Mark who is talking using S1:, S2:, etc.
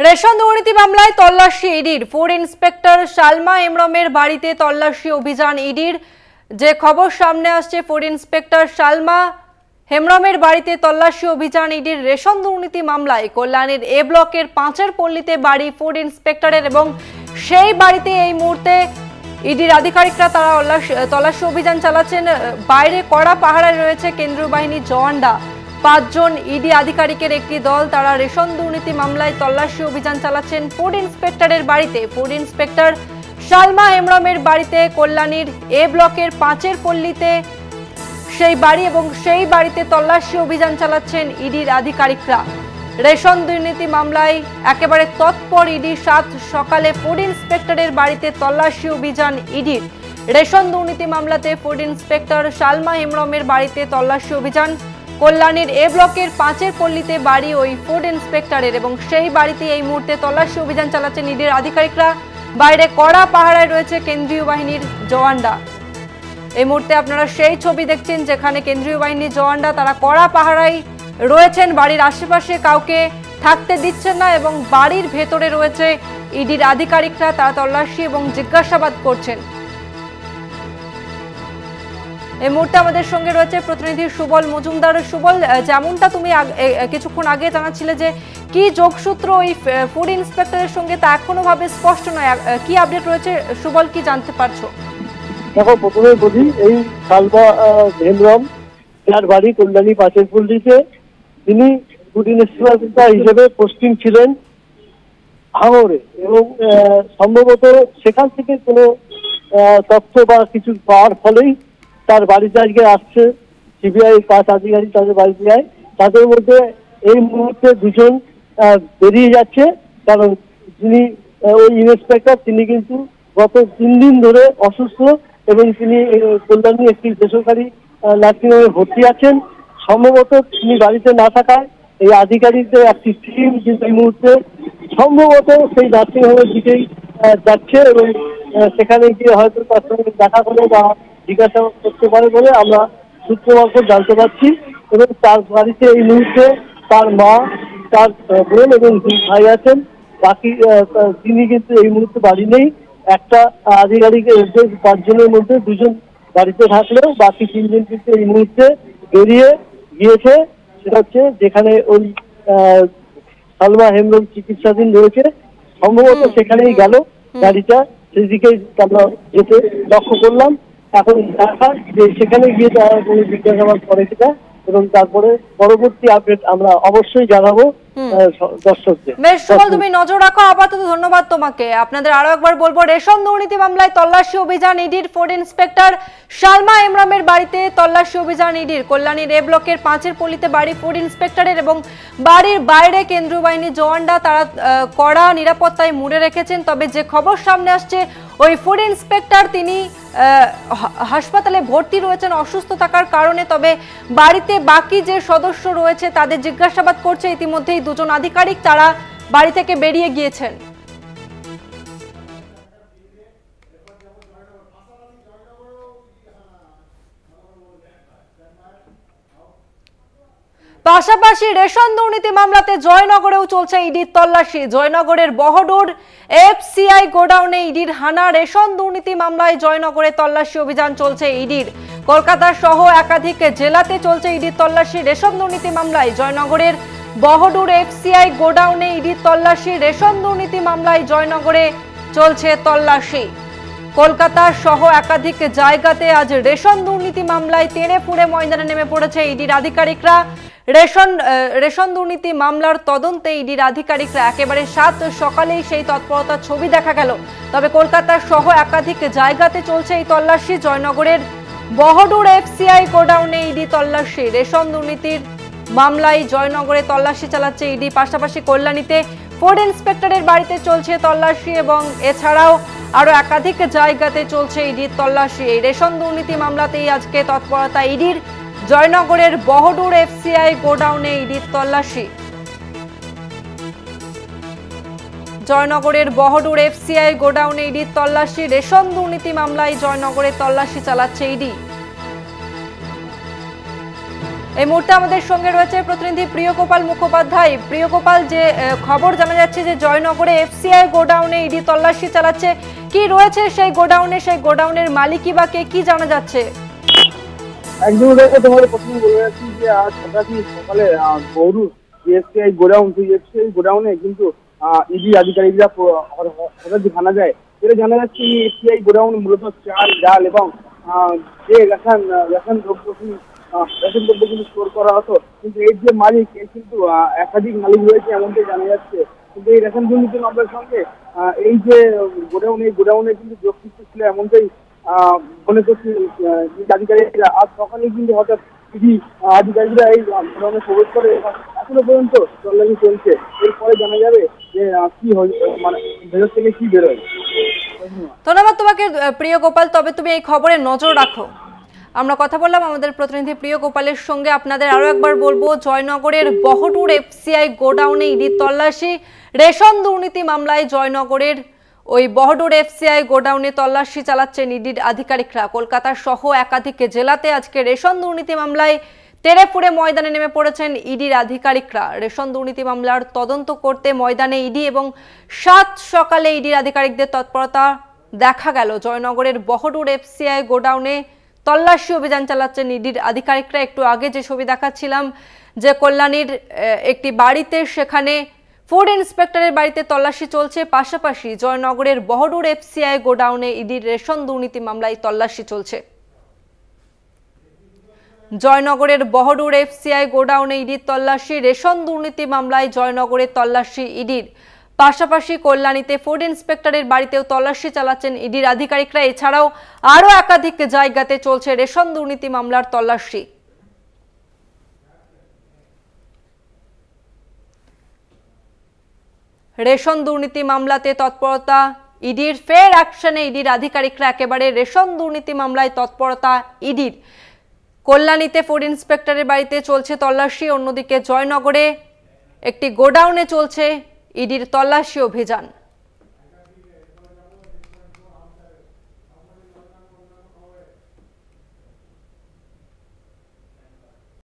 S1: Ration দুর্নীতি মামলায় তল্লাশি ইডির। ফুড ইন্সপেক্টর সালমা হেমব্রমের বাড়িতে তল্লাশি অভিযান ইডির। যে খবর সামনে আসছে, ফুড ইন্সপেক্টর সালমা হেমব্রমের বাড়িতে তল্লাশি অভিযান ইডির। রেশন দুর্নীতি মামলায় কল্যাণীর এ ব্লকের পাঁচের পল্লীতে বাড়ি ফুড ইন্সপেক্টরের এবং সেই বাড়িতে এই মুহূর্তে ইডির আধিকারিকরা তারা তল্লাশি অভিযান চালাচ্ছেন। বাইরে কড়া পাহারায় রয়েছে কেন্দ্রীয় বাহিনীর জওয়ানরা। 5 জন ইডি আধিকারিকের একটি দল তারা রেশন দুর্নীতি মামলায় তল্লাশি অভিযান চালাচ্ছেন ফুড ইন্সপেক্টরের বাড়িতে। ফুড ইন্সপেক্টর সালমা হেমব্রমের বাড়িতে কল্যাণীর এ ব্লকের পাঁচের পল্লীতে সেই বাড়ি এবং সেই বাড়িতে তল্লাশি অভিযান চালাচ্ছেন ইডির আধিকারিকরা। রেশন দুর্নীতি মামলায় একেবারে তৎপর ইডি। 7 সকালে ফুড ইন্সপেক্টরের বাড়িতে তল্লাশি অভিযান ইডির। রেশন দুর্নীতি মামলাতে ফুড ইন্সপেক্টর সালমা হেমব্রমের বাড়িতে তল্লাশি অভিযান। কল্যাণীর এ ব্লকের পাঁচের পল্লীতে বাড়ি ওই ফুড ইন্সপেক্টরের এবং সেই বাড়িতে এই মুহূর্তে তল্লাশি অভিযান চালাচ্ছেন ইডির আধিকারিকরা। বাইরে কড়া পাহারায় রয়েছে কেন্দ্রীয় বাহিনীর জওয়ানরা। এই মুহূর্তে আপনারা সেই ছবি দেখছেন যেখানে কেন্দ্রীয় বাহিনীর জওয়ানরা তারা কড়া পাহারায় রয়েছেন। বাড়ির আশেপাশে কাউকে থাকতে দিচ্ছেন না এবং বাড়ির ভেতরে রয়েছে ইডির আধিকারিকরা, তারা তল্লাশি এবং জিজ্ঞাসাবাদ করছেন। এই মুহূর্তে আমাদের সঙ্গে রয়েছে প্রতিনিধি সুবল মজুমদার। সুবল, যেমনটা তুমি কিছুক্ষণ আগে জানাচ্ছিলে যে কি যোগসূত্র ওই ফুড ইন্সপেক্টরের সঙ্গে তা এখনো ভাবে স্পষ্ট নয়, কি আপডেট রয়েছে সুবল, কি জানতে পারছো?
S2: দেখো, প্রথমে বলি, এই সালমা হেমব্রম যার বাড়ি কল্যাণী পাঁচের পল্লীতে, তিনি ফুড ইন্সপেক্টর হিসেবে পোস্টিং ছিলেন ভাঙড়ে এবং সম্ভবত সেখান থেকে কোনো তথ্য বা কিছু পাওয়ার ফলেই তার বাড়িতে আজকে আসছে সিবিআই 5 আধিকারিক তাদের বাড়িতে যায়। তাদের মধ্যে এই মুহূর্তে 2 জন বেরিয়ে যাচ্ছে, কারণ যিনি ওই ইন্সপেক্টর তিনি কিন্তু গত 3 দিন ধরে অসুস্থ এবং তিনি কল্যাণী একটি বেসরকারি নার্সিংহোমে ভর্তি আছেন। সম্ভবত তিনি বাড়িতে না থাকায় এই আধিকারিকদের একটি টিম কিন্তু এই মুহূর্তে সম্ভবত সেই নার্সিংহোমের দিকেই যাচ্ছে এবং সেখানে গিয়ে হয়তো তার সঙ্গে দেখা করে বা জিজ্ঞাসাবাদ করতে পারে বলে আমরা সূত্র মারফত জানতে পারছি। এবং তার বাড়িতে এই মুহূর্তে তার মা, তার বোন এবং 2 ভাই আছেন। বাকি তিনি কিন্তু এই মুহূর্তে বাড়ি নেই। একটা আধিকারিকের 5 জনের মধ্যে 2 জন বাড়িতে থাকলেও বাকি 3 জন কিন্তু এই মুহূর্তে বেরিয়ে গিয়েছে। সেটা হচ্ছে যেখানে ওই সালমা হেমব্রম চিকিৎসাধীন রয়েছে, সম্ভবত সেখানেই গেল গাড়িটা, সেদিকেই আমরা যেতে লক্ষ্য করলাম। এখন দেখা যে সেখানে গিয়ে তারা কোনো জিজ্ঞাসাবাদ করে কিনা এবং তারপরে পরবর্তী আপডেট আমরা অবশ্যই জানাবো দর্শকদের।
S1: বেশ সুবল, তুমি নজর রাখো। আপাতত ধন্যবাদ তোমাকে। আপনাদের আরো একবার বলবো, রেশন দুর্নীতি মামলায় তল্লাশি অভিযান ইডির। ফুড ইন্সপেক্টর সালমা হেমব্রমের বাড়িতে তল্লাশি অভিযান ইডির। কল্যাণীর এ ব্লকের পাঁচের পল্লীতে বাড়ি ফুড ইন্সপেক্টরের এবং বাড়ির বাইরে কেন্দ্রীয় বাহিনীর জওয়ানরা তারা কড়া নিরাপত্তায় মুড়ে রেখেছেন। তবে যে খবর সামনে আসছে, ওই ফুড ইন্সপেক্টর তিনি হাসপাতালে ভর্তি রয়েছেন অসুস্থ থাকার কারণে। তবে বাড়িতে বাকি যে সদস্য রয়েছে তাদের জিজ্ঞাসাবাদ করছে। ইতিমধ্যেই 2 জন আধিকারিক তারা বাড়ি থেকে বেরিয়ে গিয়েছেন। পাশাপাশি রেশন দুর্নীতি মামলাতে জয়নগরেও চলছে ইডির তল্লাশি। জয়নগরের বহডুর এফসিআই গোডাউনে ইডির হানা। রেশন দুর্নীতি মামলায় জয়নগরে তল্লাশি অভিযান চলছে ইডির। কলকাতা সহ একাধিক জেলাতে চলছে ইডির তল্লাশি। রেশন দুর্নীতি মামলায় জয়নগরের বহডুর এফসিআই গোডাউনে ইডির তল্লাশি। রেশন দুর্নীতি মামলায় জয়নগরে চলছে তল্লাশি। কলকাতা সহ একাধিক জায়গাতে আজ রেশন দুর্নীতি মামলায় তেড়ে ফুঁড়ে ময়দানে নেমে পড়েছে ইডির আধিকারিকরা। রেশন দুর্নীতি মামলার তদন্তে ইডির আধিকারিকরা একেবারে 7 সকালেই সেই তৎপরতার ছবি দেখা গেল। তবে কলকাতা সহ একাধিক জায়গাতে চলছে এই তল্লাশি। জয়নগরের বহডুর এফসিআই গোডাউনে ইডি তল্লাশি। রেশন দুর্নীতির মামলায় জয়নগরে তল্লাশি চালাচ্ছে ইডি। পাশাপাশি কল্যাণীতে ফুড ইন্সপেক্টরের বাড়িতে চলছে তল্লাশি এবং এছাড়াও আরো একাধিক জায়গাতে চলছে ইডির তল্লাশি। এই রেশন দুর্নীতি মামলাতেই আজকে তৎপরতা ইডির। জয়নগরের বহডুর এফসিআই গোডাউনে ইডির তল্লাশি। জয়নগরের বহডুর এফসিআই গোডাউনে ইডির তল্লাশি। রেশন দুর্নীতি মামলায় জয়নগরে তল্লাশি চালাচ্ছে ইডি। এই মুহূর্তে আমাদের সঙ্গে রয়েছে প্রতিনিধি প্রিয়গোপাল মুখোপাধ্যায়। প্রিয়গোপাল, যে খবর জানা যাচ্ছে যে জয়নগরে এফসিআই গোডাউনে ইডি তল্লাশি চালাচ্ছে, কি রয়েছে সেই গোডাউনে, সেই গোডাউনের মালিকই বা কে, কি জানা যাচ্ছে?
S3: একদম তোমাদের প্রথমে বলে রাখছি যে আজ সকালে গৌরু এফসিআই গোডাউন, সেই এফসিআই গোডাউনে কিন্তু ইডি আধিকারিকরা হঠাৎ জানা যায়, যেটা জানা যাচ্ছে এফসিআই গোডাউন মূলত চাল, ডাল এবং যে রেশন দ্রব্য কিন্তু স্টোর করা হতো, কিন্তু এর যে মালিক, এর কিন্তু একাধিক মালিক রয়েছে এমনটাই জানা যাচ্ছে। কিন্তু এই রেশন দুর্নীতি মামলার সঙ্গে এই যে গোডাউনে কিন্তু যোগসূত্র ছিল এমনটাই মনে করছি আধিকারিকরা। আজ সকালে কিন্তু হঠাৎ ইডি আধিকারিকরা এই গোডাউনে প্রবেশ করে, এখনো পর্যন্ত তল্লাশি চলছে। এরপরে জানা যাবে যে কি মানে ভেতর থেকে কি বেরোয়।
S1: ধন্যবাদ তোমাকে প্রিয়গোপাল, তবে তুমি এই খবরে নজর রাখো। আমরা কথা বললাম আমাদের প্রতিনিধি প্রিয়গোপালের সঙ্গে। আপনাদের আরো একবার বলবো, জয়নগরের বহটুর এফসিআই গোডাউনে ইডি তল্লাশি। রেশন দুর্নীতি মামলায় জয়নগরের ওই বহটুর এফসিআই গোডাউনে তল্লাশি চালাচ্ছেন ইডির আধিকারিকরা। কলকাতা সহ একাধিক জেলাতে আজকে রেশন দুর্নীতি মামলায় তেড়েফুড়ে ময়দানে নেমে পড়েছেন ইডির আধিকারিকরা। রেশন দুর্নীতি মামলার তদন্ত করতে ময়দানে ইডি এবং 7 সকালে ইডির আধিকারিকদের তৎপরতা দেখা গেল। জয়নগরের বহটুর এফসিআই গোডাউনে তল্লাশি অভিযান চালাচ্ছেন ইডির আধিকারিকরা। একটু আগে যে ছবি দেখাচ্ছিলাম যে কল্যাণীর একটি বাড়িতে, সেখানে ফুড ইন্সপেক্টরের বাড়িতে তল্লাশি চলছে, পাশাপাশি জয়নগরের বহটুর এফসিআই গোডাউনে ইডির রেশন দুর্নীতি মামলায় তল্লাশি চলছে। জয়নগরের বহটুর এফসিআই গোডাউনে ইডির তল্লাশি, রেশন দুর্নীতি মামলায় জয়নগরের তল্লাশি ইডির, পাশাপাশি কল্যাণীতে ফুড ইন্সপেক্টরের বাড়িতেও তল্লাশি চালাচ্ছেন ইডির আধিকারিকরা। এছাড়াও আরও একাধিক জায়গাতে চলছে রেশন দুর্নীতি মামলার তল্লাশি। রেশন দুর্নীতি মামলাতে তৎপরতা ইডির, ফের অ্যাকশনে ইডির আধিকারিকরা। একেবারে রেশন দুর্নীতি মামলায় তৎপরতা ইডির। কল্যাণীতে ফুড ইন্সপেক্টরের বাড়িতে চলছে তল্লাশি, অন্যদিকে জয়নগরে একটি গোডাউনে চলছে ইডির তল্লাশি অভিযান।